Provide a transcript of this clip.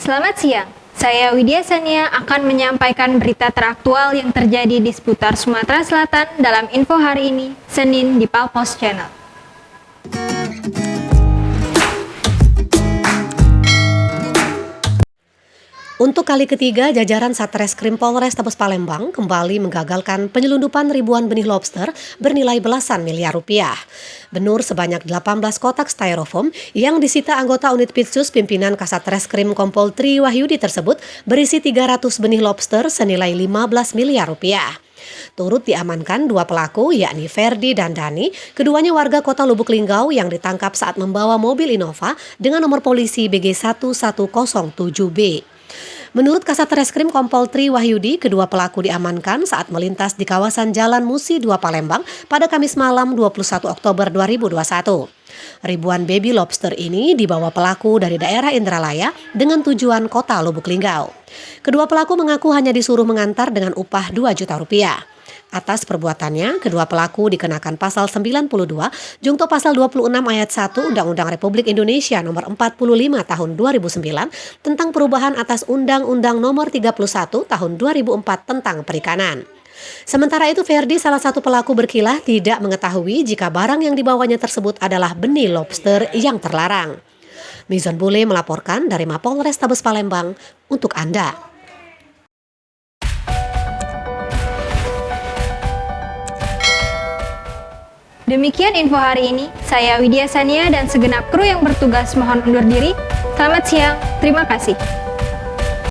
Selamat siang, saya Widya Sania akan menyampaikan berita teraktual yang terjadi di seputar Sumatera Selatan dalam info hari ini, Senin di Palpos Channel. Untuk kali ketiga, jajaran Satreskrim Polrestabes Palembang kembali menggagalkan penyelundupan ribuan benih lobster bernilai belasan miliar rupiah. Benur sebanyak 18 kotak styrofoam yang disita anggota unit Pitsus pimpinan Kasatreskrim Kompol Tri Wahyudi tersebut berisi 300 benih lobster senilai 15 miliar rupiah. Turut diamankan dua pelaku yakni Ferdi dan Dani, keduanya warga kota Lubuk Linggau yang ditangkap saat membawa mobil Innova dengan nomor polisi BG 1107B. Menurut Kasatreskrim Kompol Tri Wahyudi, kedua pelaku diamankan saat melintas di kawasan Jalan Musi 2 Palembang pada Kamis malam 21 Oktober 2021. Ribuan baby lobster ini dibawa pelaku dari daerah Indralaya dengan tujuan kota Lubuk Linggau. Kedua pelaku mengaku hanya disuruh mengantar dengan upah 2 juta rupiah. Atas perbuatannya, kedua pelaku dikenakan pasal 92, Jungto pasal 26 ayat 1 Undang-Undang Republik Indonesia nomor 45 tahun 2009 tentang perubahan atas Undang-Undang nomor 31 tahun 2004 tentang perikanan. Sementara itu, Ferdi, salah satu pelaku berkilah, tidak mengetahui jika barang yang dibawanya tersebut adalah benih lobster yang terlarang. Mizon Bule melaporkan dari Mapolrestabes Palembang untuk Anda. Demikian info hari ini, saya Widya Sania dan segenap kru yang bertugas mohon undur diri. Selamat siang, terima kasih.